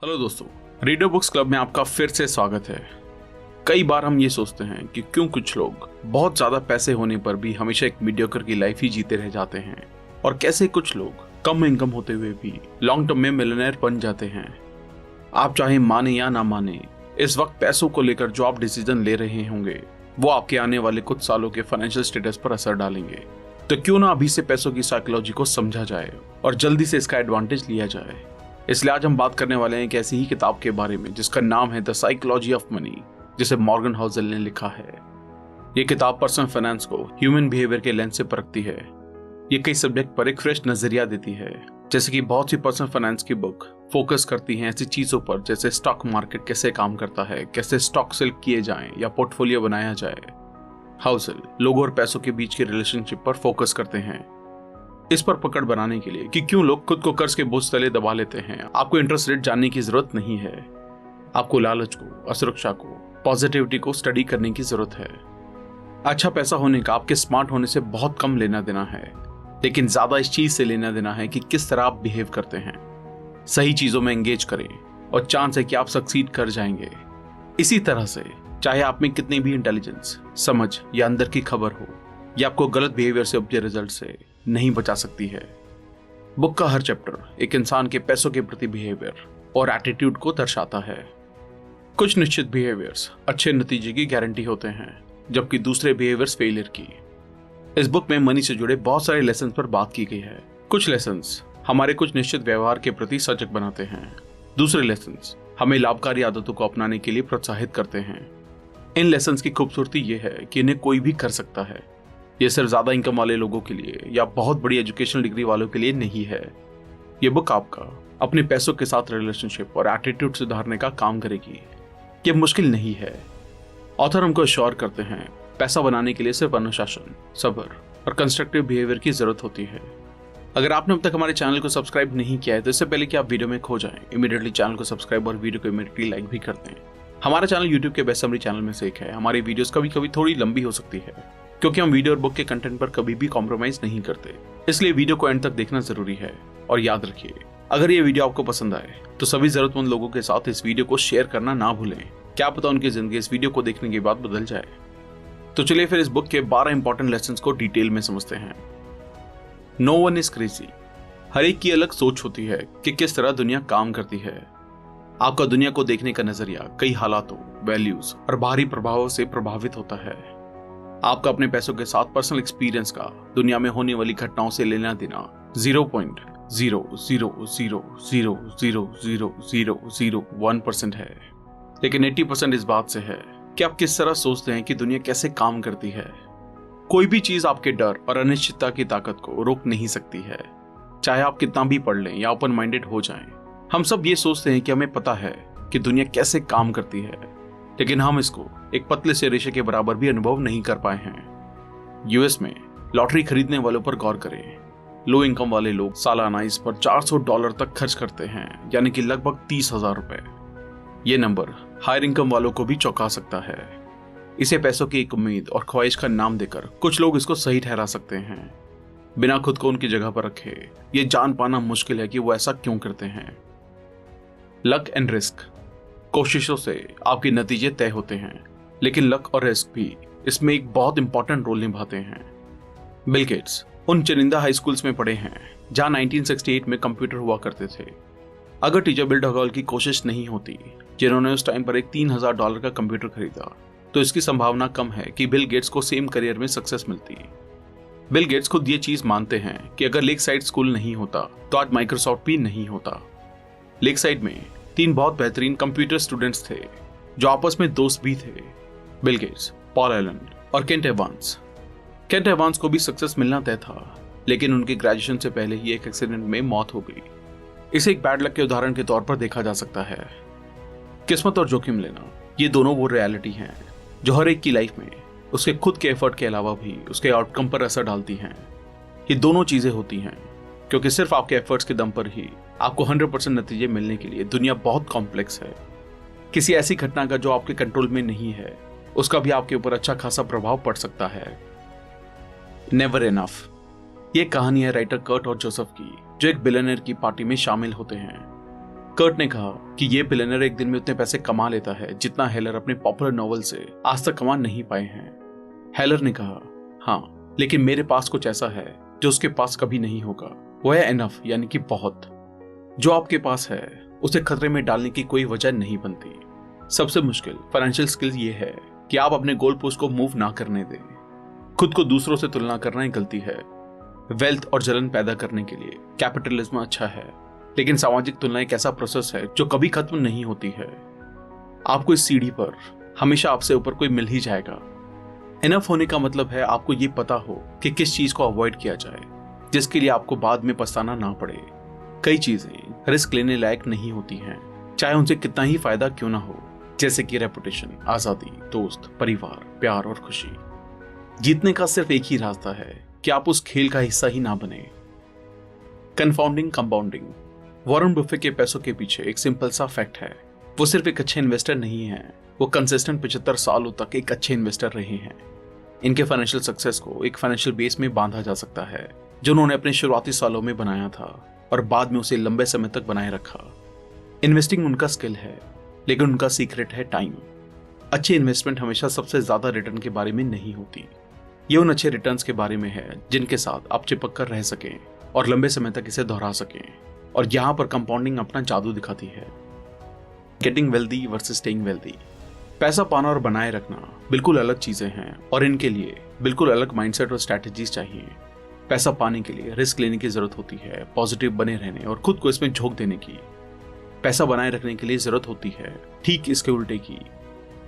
Hello दोस्तों, reader books club में आपका फिर से स्वागत है। कई बार हम ये सोचते हैं कि क्यों कुछ लोग बहुत ज्यादा पैसे होने पर भी हमेशा एक मीडियोकर की लाइफ ही जीते रह जाते हैं और कैसे कुछ लोग कम इनकम होते हुए भी लॉन्ग टर्म में मिलियनेयर बन जाते हैं। आप चाहे माने या ना माने, इस वक्त पैसों को लेकर जो आप डिसीजन ले रहे होंगे वो आपके आने वाले कुछ सालों के फाइनेंशियल स्टेटस पर असर डालेंगे। तो क्यों ना अभी से पैसों की साइकोलॉजी को समझा जाए और जल्दी से इसका एडवांटेज लिया जाए। इसलिए आज हम बात करने वाले हैं एक ऐसी ही किताब के बारे में जिसका नाम है द साइकोलॉजी ऑफ मनी, जिसे मॉर्गन हाउसेल ने लिखा है। ये किताब पर्सनल फाइनेंस को ह्यूमन बिहेवियर के लेंस से परखती है। ये कई सब्जेक्ट पर एक फ्रेश नजरिया देती है, जैसे कि बहुत सी पर्सनल फाइनेंस की बुक फोकस करती हैं ऐसी चीजों पर जैसे स्टॉक मार्केट कैसे काम करता है, कैसे स्टॉक सेल किए जाएं या पोर्टफोलियो बनाया जाए। हाउसेल लोगों और पैसों के बीच के रिलेशनशिप पर फोकस करते हैं, इस पर पकड़ बनाने के लिए कि क्यों लोग खुद को कर्ज के बोझ तले दबा लेते हैं। आपको इंटरेस्ट रेट जानने की जरूरत नहीं है, आपको लालच को, असुरक्षा को, पॉजिटिविटी को स्टडी करने की जरूरत है। अच्छा पैसा होने का आपके स्मार्ट होने से बहुत कम लेना देना है, लेकिन ज्यादा इस चीज से लेना देना है कि किस तरह आप बिहेव करते हैं। सही चीजों में एंगेज करें और चांस है कि आप सक्सीड कर जाएंगे। इसी तरह से चाहे आप में कितनी भी इंटेलिजेंस, समझ या अंदर की खबर हो, ये आपको गलत बिहेवियर से उपजे रिजल्ट से नहीं बचा सकती है। बुक का हर चैप्टर एक इंसान के पैसों के प्रति बिहेवियर और एटीट्यूड को दर्शाता है। कुछ निश्चित बिहेवियर्स अच्छे नतीजे की गारंटी होते हैं, जबकि दूसरे बिहेवियर्स फेलियर की। इस बुक में मनी से जुड़े बहुत सारे लेसन पर बात की गई है। कुछ लेसन्स हमारे कुछ निश्चित व्यवहार के प्रति सजग बनाते हैं, दूसरे लेसन्स हमें लाभकारी आदतों को अपनाने के लिए प्रोत्साहित करते हैं। इन लेसन्स की खूबसूरती यह है कि इन्हें कोई भी कर सकता है। ये सिर्फ ज्यादा इनकम वाले लोगों के लिए या बहुत बड़ी एजुकेशनल डिग्री वालों के लिए नहीं है। ये बुक आपका अपने पैसों के साथ रिलेशनशिप और एटीट्यूड सुधारने का काम करेगी। ये मुश्किल नहीं है। ऑथर हमको अश्योर करते हैं पैसा बनाने के लिए सिर्फ अनुशासन, सब्र और कंस्ट्रक्टिव बिहेवियर की जरूरत होती है। अगर आपने अब तक हमारे चैनल को सब्सक्राइब नहीं किया है तो इससे पहले कि आप वीडियो में खो जाएं, इमीडिएटली चैनल को सब्सक्राइब और वीडियो को इमीडिएटली लाइक भी कर दें। हमारा चैनल यूट्यूब के बेस्ट समरी चैनल में से एक है। हमारी वीडियोस कभी कभी थोड़ी लंबी हो सकती है क्योंकि हम वीडियो और बुक के कंटेंट पर कभी भी कॉम्प्रोमाइज नहीं करते, इसलिए वीडियो को एंड तक देखना जरूरी है। और याद रखिए, अगर ये वीडियो आपको पसंद आए तो सभी जरूरतमंद लोगों के साथ इस वीडियो को शेयर करना ना भूलें। क्या पता उनकी जिंदगी इस वीडियो को देखने के बाद बदल जाए। तो चलिए फिर इस बुक के 12 इंपॉर्टेंट लेसन्स को डिटेल में समझते हैं। No one is crazy. हर एक की अलग सोच होती है कि किस तरह दुनिया काम करती है। आपका दुनिया को देखने का नजरिया कई हालातों, वैल्यूज और बाहरी प्रभावों से प्रभावित होता है। आपका अपने पैसों के साथ पर्सनल एक्सपीरियंस का दुनिया में होने वाली घटनाओं से लेना देना 0.000000001% है, लेकिन 80% इस बात से है कि आप किस तरह सोचते हैं कि दुनिया कैसे काम करती है। कोई भी चीज आपके डर और अनिश्चितता की ताकत को रोक नहीं सकती है, चाहे आप कितना भी पढ़ लें या ओपन माइंडेड हो जाएं। हम सब ये सोचते हैं कि हमें पता है कि दुनिया कैसे काम करती है, लेकिन हम इसको एक पतले से रेशे के बराबर भी अनुभव नहीं कर पाए हैं। यूएस में लॉटरी खरीदने वालों पर गौर करें। लो इनकम वाले लोग सालाना इस पर $400 तक खर्च करते हैं, यानी कि लगभग 30,000 रुपए। ये नंबर हायर इनकम वालों को भी चौंका सकता है। इसे पैसों की एक उम्मीद और ख्वाहिश का नाम देकर कुछ लोग इसको सही ठहरा सकते हैं। बिना खुद को उनकी जगह पर रखे ये जान पाना मुश्किल है कि वो ऐसा क्यों करते हैं। Luck and risk. कोशिशों से आपके नतीजे तय होते हैं, लेकिन लक और रिस्क भी इसमें एक बहुत इंपॉर्टेंट रोल निभाते हैं। बिल गेट्स उन चुनिंदा हाई स्कूल्स में पढ़े हैं जहां 1968 में कंप्यूटर हुआ करते थे। अगर टीचर बिल ढगाल की कोशिश नहीं होती, जिन्होंने उस टाइम पर एक $3,000 का कंप्यूटर खरीदा, तो इसकी संभावना कम है कि बिल गेट्स को सेम करियर में सक्सेस मिलती। बिल गेट्स खुद ये चीज मानते हैं कि अगर लेक साइड स्कूल नहीं होता तो आज माइक्रोसॉफ्ट भी नहीं होता। लेक साइड में 3 बहुत बेहतरीन कंप्यूटर स्टूडेंट्स थे जो आपस में दोस्त भी थे, बिल गेट्स, पॉल एलन और केंट एवांस। केंट एवांस को भी सक्सेस मिलना तय था, लेकिन उनकी ग्रेजुएशन से पहले ही एक एक्सीडेंट में मौत हो गई। इसे एक बैड लक के उदाहरण के तौर पर देखा जा सकता है। किस्मत और जोखिम लेना, ये दोनों वो रियलिटी हैं जो हर एक की लाइफ में उसके खुद के एफर्ट के अलावा भी उसके आउटकम पर असर डालती हैं। ये दोनों चीजें होती हैं क्योंकि सिर्फ आपके एफर्ट्स के दम पर ही आपको 100% नतीजे मिलने के लिए दुनिया बहुत कॉम्प्लेक्स है। किसी ऐसी घटना का जो आपके कंट्रोल में नहीं है, उसका भी आपके ऊपर अच्छा खासा प्रभाव पड़ सकता है। Never enough. ये कहानी है राइटर कर्ट और जोसेफ की, जो एक बिलियनर की पार्टी में शामिल होते हैं। कर्ट ने कहा कि ये बिलियनर एक दिन में उतने पैसे कमा लेता है जितना हेलर अपने पॉपुलर नॉवल से आज तक कमा नहीं पाए हैं। हेलर ने कहा, हाँ, लेकिन मेरे पास कुछ ऐसा है जो उसके पास कभी नहीं होगा। वो है एनफ, यानी कि बहुत। जो आपके पास है उसे खतरे में डालने की कोई वजह नहीं बनती। सबसे मुश्किल फाइनेंशियल स्किल ये है कि आप अपने गोल पोस्ट को मूव ना करने दें। खुद को दूसरों से तुलना करना ही गलती है। वेल्थ और जलन पैदा करने के लिए कैपिटलिज्म अच्छा है, लेकिन सामाजिक तुलना एक ऐसा प्रोसेस है जो कभी खत्म नहीं होती है। आपको इस सीढ़ी पर हमेशा आपसे ऊपर कोई मिल ही जाएगा। इनफ होने का मतलब है आपको ये पता हो कि किस चीज को अवॉइड किया जाए, जिसके लिए आपको बाद में पछताना ना पड़े। कई चीजें रिस्क लेने लायक नहीं होती हैं, चाहे उनसे कितना ही फायदा क्यों ना हो, जैसे कि रेपुटेशन, आजादी, दोस्त, परिवार, प्यार और खुशी। जीतने का सिर्फ एक ही रास्ता है कि आप उस खेल का हिस्सा ही ना बने। Confounding compounding. वॉरेन बफेट के पैसों के पीछे एक सिंपल सा फैक्ट है, वो सिर्फ एक अच्छे इन्वेस्टर नहीं है, वो कंसिस्टेंट 75 सालों तक एक अच्छे इन्वेस्टर रहे हैं। इनके फाइनेंशियल सक्सेस को एक फाइनेंशियल बेस में बांधा जा सकता है जो उन्होंने अपने शुरुआती सालों में बनाया था और बाद में उसे लंबे समय तक बनाए रखा। इन्वेस्टिंग उनका स्किल है, लेकिन उनका सीक्रेट है टाइम। अच्छी इन्वेस्टमेंट हमेशा सबसे ज्यादा रिटर्न के बारे में नहीं होती, ये उन अच्छे रिटर्न्स के बारे में है जिनके साथ आप चिपक कर रह सकें और लंबे समय तक इसे दोहरा सकें। और यहाँ पर कंपाउंडिंग अपना जादू दिखाती है। Getting wealthy versus staying wealthy. पैसा पाना और बनाए रखना बिल्कुल अलग चीजें हैं और इनके लिए बिल्कुल अलग माइंडसेट और स्ट्रैटेजीज चाहिए। पैसा पाने के लिए रिस्क लेने की जरूरत होती है, पॉजिटिव बने रहने और खुद को इसमें झोंक देने की। पैसा बनाए रखने के लिए जरूरत होती है ठीक इसके उल्टे की।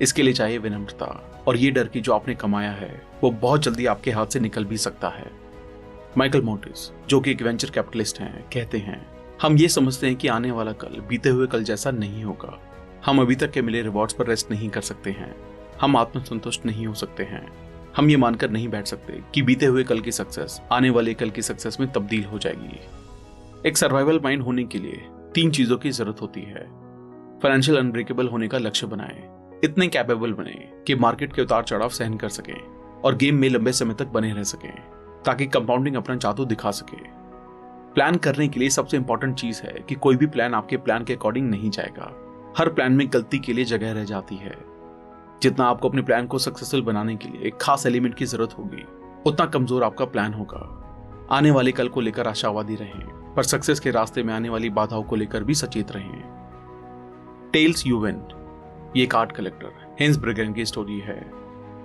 इसके लिए चाहिए विनम्रता और ये डर कि जो आपने कमाया है वो बहुत जल्दी आपके हाथ से निकल भी सकता है। माइकल मोर्टिस, जो कि एक वेंचर कैपिटलिस्ट हैं, कहते हैं, हम ये समझते हैं कि आने वाला कल बीते हुए कल जैसा नहीं होगा। हम अभी तक के मिले रिवॉर्ड्स पर रेस्ट नहीं कर सकते हैं। हम आत्मसंतुष्ट नहीं हो सकते हैं। हम ये मानकर नहीं बैठ सकते कि बीते हुए कल की सक्सेस आने वाले कल की सक्सेस में तब्दील हो जाएगी। एक सर्वाइवल माइंड होने के लिए 3 चीजों की जरूरत होती है। फाइनेंशियल अनब्रेकेबल होने का लक्ष्य बनाएं, इतने कैपेबल बने कि मार्केट के उतार चढ़ाव सहन कर सकें और गेम में लंबे समय तक बने रह सकें, ताकि कंपाउंडिंग अपना जादू दिखा सके। प्लान करने के लिए सबसे इंपॉर्टेंट चीज है कि कोई भी प्लान आपके प्लान के अकॉर्डिंग नहीं जाएगा। हर प्लान में गलती के लिए जगह रह जाती है। जितना आपको अपने प्लान को सक्सेसफुल बनाने के लिए एक खास एलिमेंट की जरूरत होगी, उतना कमजोर आपका प्लान होगा। आने वाले कल को लेकर आशावादी रहें, पर सक्सेस के रास्ते में आने वाली बाधाओं को लेकर भी सचेत रहें। Tells you win. ये एक आर्ट कलेक्टर हेंस ब्रिगेन की स्टोरी है।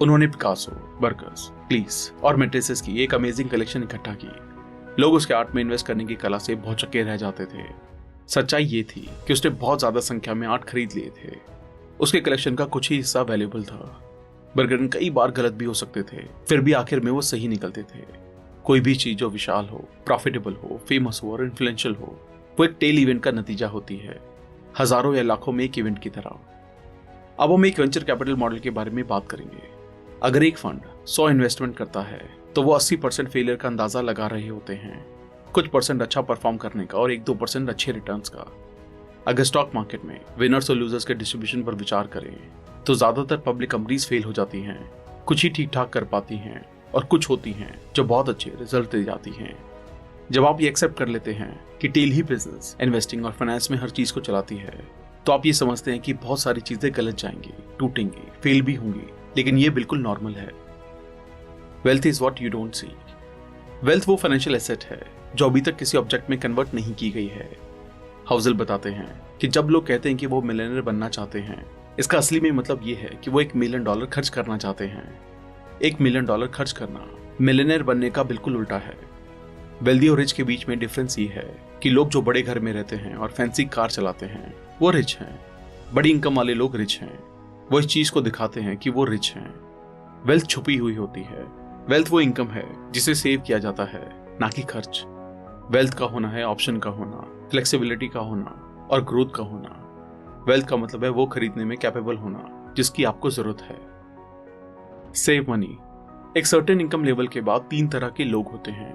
उन्होंने पिकासो, बर्गस, क्लीस और मैट्रिसेस की एक अमेजिंग कलेक्शन इकट्ठा की। लोग उसके आर्ट में इन्वेस्ट करने की कला से भौचक्के रह जाते थे। सच्चाई ये थी कि उसने बहुत ज्यादा संख्या में आर्ट खरीद लिए थे। उसके कलेक्शन का कुछ ही हिस्सा वैल्यूएबल था। बर्गन कई बार गलत भी हो सकते थे, फिर भी आखिर में वो सही निकलते थे। कोई भी चीज जो विशाल हो, प्रॉफिटेबल हो, फेमस हो और इन्फ्लुएंशियल हो, वो एक टेल इवेंट का नतीजा होती है, हजारों या लाखों में एक इवेंट की तरह। अब हम एक वेंचर कैपिटल मॉडल के बारे में बात करेंगे। अगर एक फंड 100 इन्वेस्टमेंट करता है तो वो 80% फेलियर का अंदाजा लगा रहे होते हैं, कुछ परसेंट अच्छा परफॉर्म करने का और 1-2% अच्छे रिटर्न्स का। अगर स्टॉक मार्केट में विनर्स और लूजर्स के डिस्ट्रीब्यूशन पर विचार करें तो ज्यादातर पब्लिक कंपनीज फेल हो जाती हैं, कुछ ही ठीक ठाक कर पाती हैं और कुछ होती हैं जो बहुत अच्छे रिजल्ट दे जाती हैं। जब आप ये एक्सेप्ट कर लेते हैं कि टेल ही बिजनेस, इन्वेस्टिंग और फाइनेंस में हर चीज को चलाती है, तो आप ये समझते हैं कि बहुत सारी चीजें गलत जाएंगी, टूटेंगी, फेल भी होंगी, लेकिन ये बिल्कुल नॉर्मल है। Wealth is what you don't see. Wealth वो फाइनेंशियल एसेट है जो अभी तक किसी ऑब्जेक्ट में कन्वर्ट नहीं की गई है। हाउसेल बताते हैं कि जब लोग कहते हैं कि वो मिलियनर बनना चाहते हैं, इसका असली में मतलब ये है कि वो $1 मिलियन खर्च करना चाहते हैं। $1 मिलियन खर्च करना मिलियनर बनने का बिल्कुल उल्टा है। वेल्दी और रिच के बीच में डिफरेंस ये है कि लोग जो बड़े घर में रहते हैं और फैंसी कार चलाते हैं वो रिच हैं। बड़ी इनकम वाले लोग रिच हैं, वो इस चीज को दिखाते हैं कि वो रिच हैं। वेल्थ छुपी हुई होती है। वेल्थ वो इनकम है जिसे सेव किया जाता है, ना कि खर्च। वेल्थ का होना है ऑप्शन का होना, फ्लेक्सिबिलिटी का होना और ग्रोथ का होना। वेल्थ का मतलब है वो खरीदने में कैपेबल होना जिसकी आपको जरूरत है। Save money. एक सर्टेन इनकम लेवल के बाद 3 तरह के लोग होते हैं।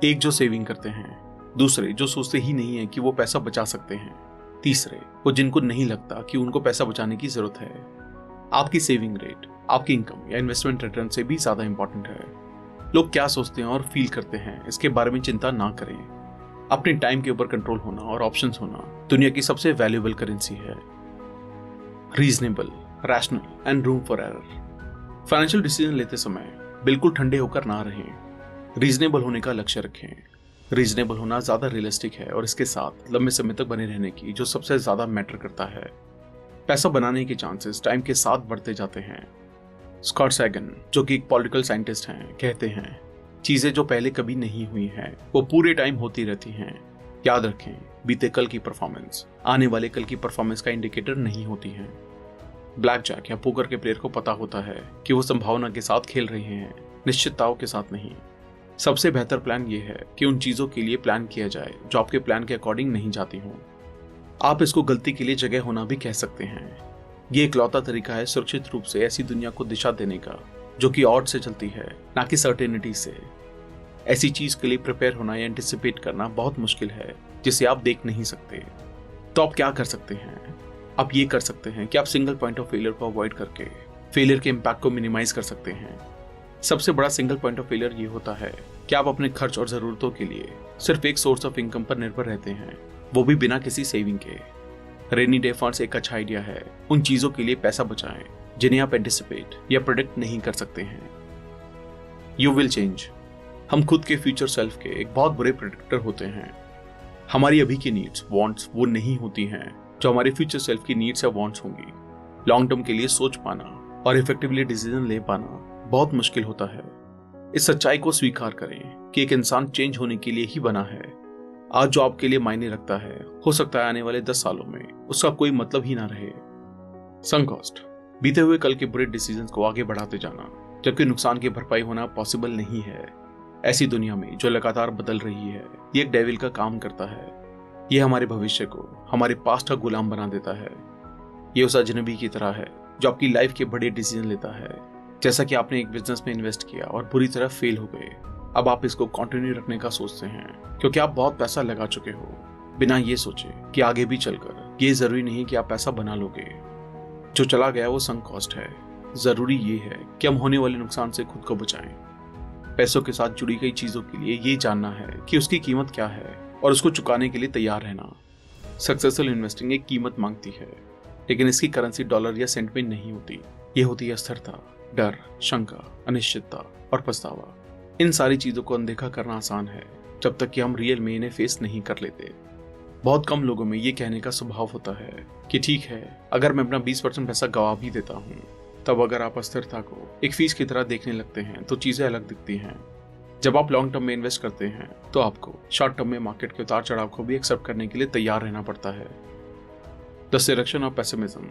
एक जो सेविंग करते हैं, दूसरे जो सोचते ही नहीं है कि वो पैसा बचा सकते हैं, तीसरे वो जिनको नहीं लगता कि उनको पैसा बचाने की जरूरत है। आपकी सेविंग रेट आपकी इनकम या इन्वेस्टमेंट रिटर्न से भी ज्यादा इंपॉर्टेंट है। लोग क्या सोचते हैं और फील करते हैं इसके बारे में चिंता ना करें। अपने टाइम के ऊपर कंट्रोल होना और ऑप्शंस होना दुनिया की सबसे वैल्यूएबल करेंसी है। Reasonable, rational and room for error. Financial decision लेते समय बिल्कुल ठंडे होकर ना रहें। रीजनेबल होने का लक्ष्य रखें। रीजनेबल होना ज्यादा रियलिस्टिक है और इसके साथ लंबे समय तक बने रहने की जो सबसे ज्यादा मैटर करता है। पैसा बनाने के चांसेस टाइम के साथ बढ़ते जाते हैं। स्कॉट सैगन, जो कि एक पॉलिटिकल साइंटिस्ट हैं, कहते हैं चीजें जो पहले कभी नहीं हुई हैं वो पूरे टाइम होती रहती हैं। याद रखें, बीते कल की परफॉर्मेंस आने वाले कल की परफॉर्मेंस का इंडिकेटर नहीं होती है। ब्लैक जैक या पोकर के प्लेयर को पता होता है कि वो संभावना के साथ खेल रहे हैं, निश्चितताओं के साथ नहीं। सबसे बेहतर प्लान ये है कि उन चीजों के लिए प्लान किया जाए जो आपके प्लान के अकॉर्डिंग नहीं जाती हों। आप इसको गलती के लिए जगह होना भी कह सकते हैं। ये इकलौता तरीका है सुरक्षित रूप से ऐसी दुनिया को दिशा देने का जो कि ऑड से चलती है, ना कि सर्टेनिटी से। ऐसी चीज के लिए प्रिपेयर होना या एंटिसिपेट करना बहुत मुश्किल है जिसे आप देख नहीं सकते। तो आप क्या कर सकते हैं? आप ये कर सकते हैं कि आप सिंगल पॉइंट ऑफ फेलियर को अवॉइड करके फेलियर के इम्पैक्ट को मिनिमाइज कर सकते हैं। सबसे बड़ा सिंगल पॉइंट ऑफ फेलियर ये होता है कि आप अपने खर्च और जरूरतों के लिए सिर्फ एक सोर्स ऑफ इनकम पर निर्भर रहते हैं, वो भी बिना किसी सेविंग के। रेनी डे फंड्स एक अच्छा आइडिया है। उन चीजों के लिए पैसा बचाएं जिन्हें आप एंटिसिपेट या प्रेडिक्ट नहीं कर सकते हैं। You will change. हम खुद के फ्यूचर सेल्फ के एक बहुत बुरे प्रेडिक्टर होते हैं। हमारी अभी की नीड्स, वांट्स वो नहीं होती हैं जो हमारे फ्यूचर सेल्फ की नीड्स या वांट्स होंगी। लॉन्ग टर्म के लिए सोच पाना और इफेक्टिवली डिसीजन ले पाना बहुत मुश्किल होता है। इस सच्चाई को स्वीकार करें कि एक इंसान चेंज होने के लिए ही बना है। आज जो आपके लिए मायने रखता है, हो सकता है आने वाले 10 सालों में उसका कोई मतलब ही ना रहे। Sunk cost. बीते हुए कल के बुरे डिसीजंस को आगे बढ़ाते जाना जबकि नुकसान की भरपाई होना पॉसिबल नहीं है। ऐसी दुनिया में जो लगातार बदल रही है, ये एक डेविल का काम करता है। ये हमारे भविष्य को हमारे पास्ट का गुलाम बना देता है। ये उस अजनबी की तरह है जो आपकी लाइफ के बड़े डिसीजन लेता है। जैसा कि आपने एक बिजनेस में इन्वेस्ट किया और बुरी तरह फेल हो गए, अब आप इसको कंटिन्यू रखने का सोचते हैं क्योंकि आप बहुत पैसा लगा चुके हो, बिना ये सोचे कि आगे भी चलकर ये जरूरी नहीं कि आप पैसा बना लोगे। जो चला गया वो संक कॉस्ट है। जरूरी ये है कि हम होने वाले नुकसान से खुद को बचाएं। पैसों के साथ जुड़ी गई चीजों के लिए ये जानना है कि उसकी कीमत क्या है और उसको चुकाने के लिए तैयार रहना। सक्सेसफुल इन्वेस्टिंग एक कीमत मांगती है, लेकिन इसकी करेंसी डॉलर या सेंट में नहीं होती। ये होती है स्थिरता, डर, शंका, अनिश्चितता और पछतावा। इन सारी चीजों को अनदेखा करना आसान है जब तक कि हम रियल में इन्हें फेस नहीं कर लेते। बहुत कम लोगों में ये कहने का स्वभाव होता है कि ठीक है, अगर मैं अपना 20% पैसा गवा भी देता हूँ, तब अगर आप अस्थिरता को एक फीस की तरह देखने लगते हैं तो चीजें अलग दिखती हैं। जब आप लॉन्ग टर्म में इन्वेस्ट करते हैं तो आपको शॉर्ट टर्म में मार्केट के उतार चढ़ाव को भी एक्सेप्ट करने के लिए तैयार रहना पड़ता है। The selection of pessimism.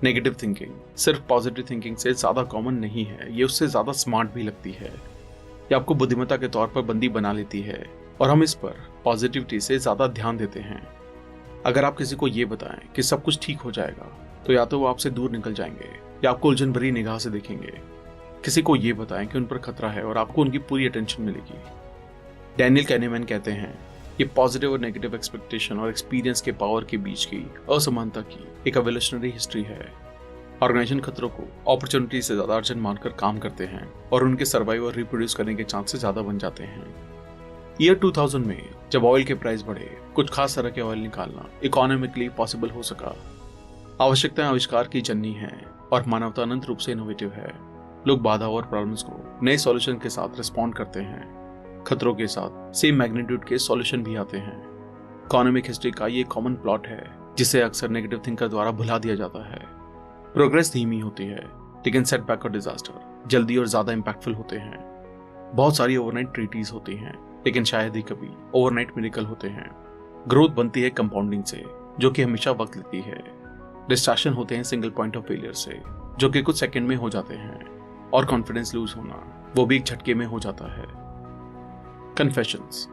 Negative thinking सिर्फ पॉजिटिव थिंकिंग से ज्यादा कॉमन नहीं है, ये उससे ज्यादा स्मार्ट भी लगती है। ये आपको बुद्धिमत्ता के तौर पर बंदी बना लेती है और हम इस पर पॉजिटिविटी से ज्यादा ध्यान देते हैं। अगर आप किसी को ये बताएं कि सब कुछ ठीक हो जाएगा, तो या तो वो आपसे दूर निकल जाएंगे या आपको उलझन भरी निगाह से देखेंगे। किसी को ये बताएं कि उन पर खतरा है और आपको उनकी पूरी अटेंशन मिलेगी। डैनियल कैनेमैन कहते हैं, ये पॉजिटिव और नेगेटिव एक्सपेक्टेशन और एक्सपीरियंस के पावर के बीच की असमानता की एक एवोल्यूशनरी हिस्ट्री है। ऑर्गेनाइजेशन खतरों को अपॉर्चुनिटी से ज्यादा अर्जेंट मानकर काम करते हैं और उनके सर्वाइव और रिप्रोड्यूस करने के चांसेस ज्यादा बन जाते हैं। ईयर 2000 में जब ऑयल के प्राइस बढ़े, कुछ खास तरह के ऑयल निकालना इकोनॉमिकली पॉसिबल हो सका। आवश्यकताएं आविष्कार की जननी है और मानवता अनंत रूप से इनोवेटिव है। लोग बाधा और प्रॉब्लम्स को नए सॉल्यूशन के साथ रिस्पॉन्ड करते हैं। खतरों के साथ सेम मैग्नीट्यूड के सॉल्यूशन भी आते हैं। इकोनॉमिक हिस्ट्री का ये कॉमन प्लॉट है जिसे अक्सर नेगेटिव थिंकर द्वारा भुला दिया जाता है। प्रोग्रेस धीमी होती है, लेकिन सेटबैक और डिजास्टर जल्दी और ज्यादा इंपैक्टफुल होते हैं। बहुत सारी ओवरनाइट ट्रीटीज होती हैं, लेकिन शायद ही कभी ओवरनाइट मिरेकल होते हैं। ग्रोथ बनती है कंपाउंडिंग से, जो कि हमेशा वक्त लेती है। डिस्ट्रैक्शन होते हैं सिंगल पॉइंट ऑफ फेलियर से, जो कि कुछ सेकंड में हो जाते हैं। और कॉन्फिडेंस लूज होना, वो भी एक झटके में हो जाता है। कन्फेशंस।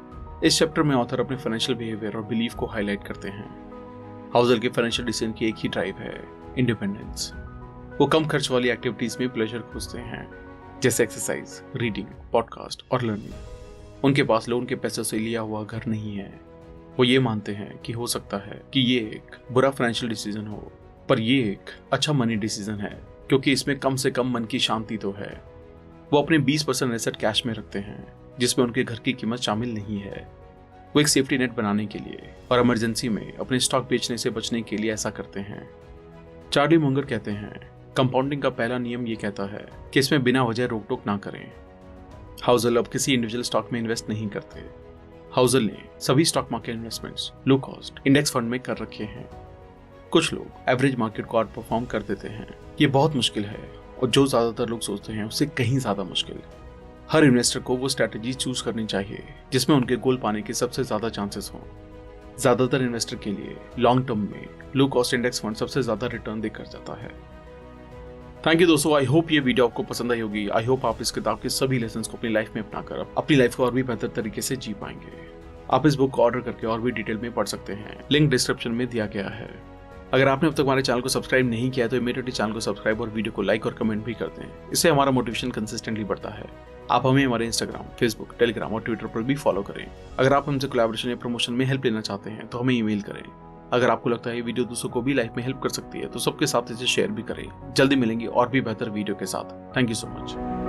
इस चैप्टर में ऑथर अपने फाइनेंशियल बिहेवियर और बिलीफ को हाईलाइट करते हैं। हाउजर के फाइनेंशियल डिसीजन की एक ही ड्राइव है, इंडिपेंडेंस। वो कम खर्च वाली एक्टिविटीज में प्लेजर खोजते हैं, जैसे एक्सरसाइज, रीडिंग, पॉडकास्ट और लर्निंग। उनके पास लोन के पैसों से लिया हुआ घर नहीं है। वो ये मानते हैं कि हो सकता है कि ये एक बुरा फाइनेंशियल डिसीजन हो, पर ये एक अच्छा मनी डिसीजन है क्योंकि इसमें कम से कम मन की शांति तो है। वो अपने 20% एसेट कैश में रखते हैं, जिसमें उनके घर की कीमत शामिल नहीं है। वो एक सेफ्टी नेट बनाने के लिए और इमरजेंसी में अपने स्टॉक बेचने से बचने के लिए ऐसा करते हैं। चार्ली मुंगर कहते हैं, कंपाउंडिंग का पहला नियम ये कहता है कि इसमें बिना वजह रोक टोक ना करें। हाउजल अब किसी इंडिविजुअल स्टॉक में इन्वेस्ट नहीं करते। हाउजल ने सभी stock market investments low cost index fund में कर रखे हैं। कुछ लोग एवरेज मार्केट को आउट परफॉर्म कर देते हैं। ये बहुत मुश्किल है और जो ज्यादातर लोग सोचते हैं उससे कहीं ज्यादा मुश्किल। हर इन्वेस्टर को वो स्ट्रैटेजी चूज करनी चाहिए जिसमें उनके गोल पाने के सबसे ज्यादा चांसेस हों। ज्यादातर इन्वेस्टर के लिए लॉन्ग टर्म में लो कॉस्ट इंडेक्स फंड सबसे ज्यादा रिटर्न देकर जाता है। थैंक यू दोस्तों, आई होप ये वीडियो आपको पसंद आई होगी। आई होप आप इस किताब के सभी लेसन्स को अपनी लाइफ में अपनाकर अपनी लाइफ को और भी बेहतर तरीके से जी पाएंगे। आप इस बुक को ऑर्डर करके और भी डिटेल में पढ़ सकते हैं, लिंक डिस्क्रिप्शन में दिया गया है। अगर आपने अब तक हमारे चैनल को सब्सक्राइब नहीं किया तो इमीडिएटली चैनल को सब्सक्राइब और वीडियो को लाइक और कमेंट भी कर दें। इससे हमारा मोटिवेशन कंसिस्टेंटली बढ़ता है। आप हमें हमारे इंस्टाग्राम, फेसबुक, टेलीग्राम और ट्विटर पर भी फॉलो करें। अगर आप हमसे कोलैबोरेशन या प्रमोशन में हेल्प लेना चाहते हैं तो हमें ईमेल करें। अगर आपको लगता है ये वीडियो दूसरों को भी लाइफ में हेल्प कर सकती है तो सबके साथ इसे शेयर भी करें। जल्दी मिलेंगे और भी बेहतर वीडियो के साथ। Thank you so much.